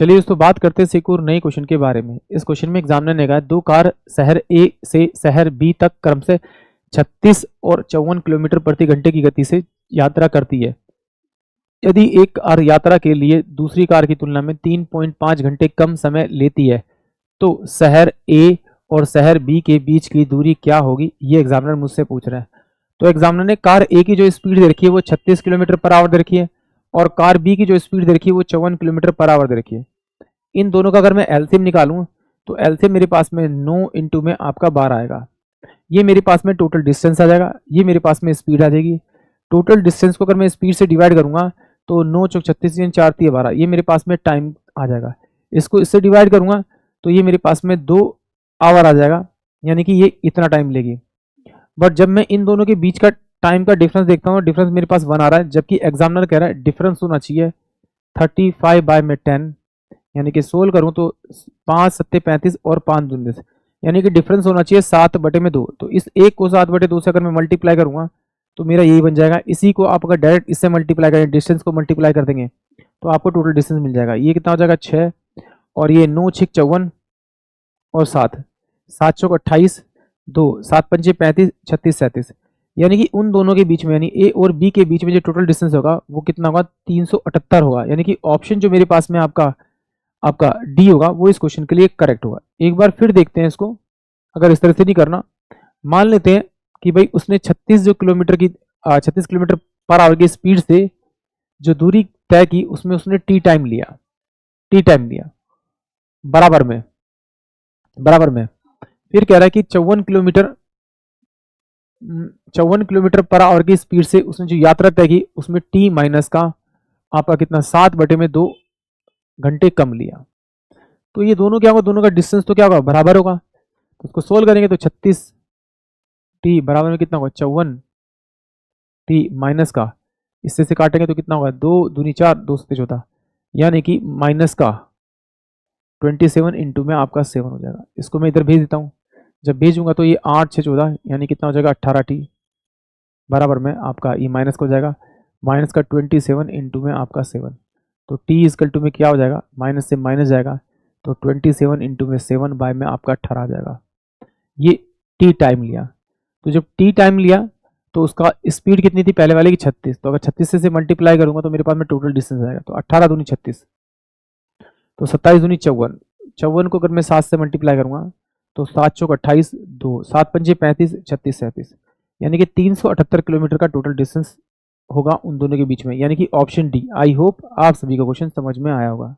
चलिए दोस्तों बात करते हैं एक और नए क्वेश्चन के बारे में। इस क्वेश्चन में एग्जामिनर ने कहा दो कार शहर ए से शहर बी तक क्रम से 36 और 54 किलोमीटर प्रति घंटे की गति से यात्रा करती है। यदि एक कार यात्रा के लिए दूसरी कार की तुलना में 3.5 घंटे कम समय लेती है तो शहर ए और शहर बी के बीच की दूरी क्या होगी, ये एग्जामिनर मुझसे पूछ रहा है। तो एग्जामिनर ने कार ए की जो स्पीड दे रखी है वो 36 किलोमीटर पर आवर दे रखी है और कार बी की जो स्पीड दे रखी है वो 54 किलोमीटर पर आवर दे रखी है। इन दोनों का अगर मैं एलसीएम निकालूं तो एलसीएम मेरे पास में 9 इंटू में आपका 12 आएगा। ये मेरे पास में टोटल डिस्टेंस आ जाएगा, ये मेरे पास में स्पीड आ जाएगी। टोटल डिस्टेंस को अगर मैं स्पीड से डिवाइड करूंगा तो 9 चौक 36 4 3 12, ये मेरे पास में टाइम आ जाएगा। इसको इससे डिवाइड करूंगा तो ये मेरे पास में 2 आवर आ जाएगा, यानी कि ये इतना टाइम लेगी। बट जब मैं इन दोनों के बीच का टाइम का डिफरेंस देखता हूँ, डिफरेंस मेरे पास 1 आ रहा है, जबकि एग्जामिनर कह रहा है डिफरेंस होना चाहिए 35/10, यानी कि सोल्व करूँ तो 5 7 35 और 5 दूनी 10, यानी कि डिफरेंस होना चाहिए 7/2। तो इस एक को 7/2 से अगर मैं मल्टीप्लाई करूंगा तो मेरा यही बन जाएगा। इसी को आप अगर डायरेक्ट इससे मल्टीप्लाई करें, डिस्टेंस को मल्टीप्लाई कर देंगे तो आपको टोटल डिस्टेंस मिल जाएगा। ये कितना हो जाएगा 6 और ये 9 6 54 और 7 7 चौक 28, 2 7 पंचे 35 36 37, यानी कि उन दोनों के बीच में यानी ए और बी के बीच में जो टोटल डिस्टेंस होगा वो कितना होगा 378 होगा। यानी कि ऑप्शन जो मेरे पास में आपका डी होगा वो इस क्वेश्चन के लिए करेक्ट होगा। एक बार फिर देखते हैं इसको, अगर इस तरह से नहीं करना, मान लेते हैं कि भाई उसने 36 किलोमीटर पर आवर की स्पीड से जो दूरी तय की उसमें उसने टी टाइम लिया बराबर में फिर कह रहा है कि 54 किलोमीटर पर आवर की स्पीड से उसने जो यात्रा तय की उसमें टी माइनस का आपका कितना 7/2 घंटे कम लिया। तो ये दोनों क्या होगा, दोनों का डिस्टेंस तो क्या होगा बराबर होगा। तो उसको सोल्व करेंगे तो 36 टी बराबर में कितना होगा 54 टी माइनस का, इससे से काटेंगे तो कितना होगा 2 दूनी 4 2 7 14, यानी कि माइनस का 27 इंटू में आपका 7 हो जाएगा। इसको मैं इधर भेज देता हूँ, जब भेजूंगा तो ये 8 6 14 यानी कितना हो जाएगा 18 टी बराबर में आपका ये माइनस का हो जाएगा, माइनस का 27 इंटू में आपका 7। तो टी इजकल टू में क्या हो जाएगा, माइनस से माइनस जाएगा तो 27 इंटू में 7 बाय में आपका 18 आ जाएगा। ये टी टाइम लिया, तो जब टी टाइम लिया तो उसका स्पीड कितनी थी पहले वाले की 36, तो अगर 36 से मल्टीप्लाई करूंगा तो मेरे पास में टोटल डिस्टेंस आएगा। तो 18 दूनी 36, तो 27 दूनी 54, 54 को अगर मैं 7 से मल्टीप्लाई करूंगा तो 7 चौक 28, 2 7 पंजे 35 36 37, यानी कि 378 किलोमीटर का टोटल डिस्टेंस होगा उन दोनों के बीच में, यानी कि ऑप्शन डी। आई होप आप सभी का क्वेश्चन समझ में आया होगा।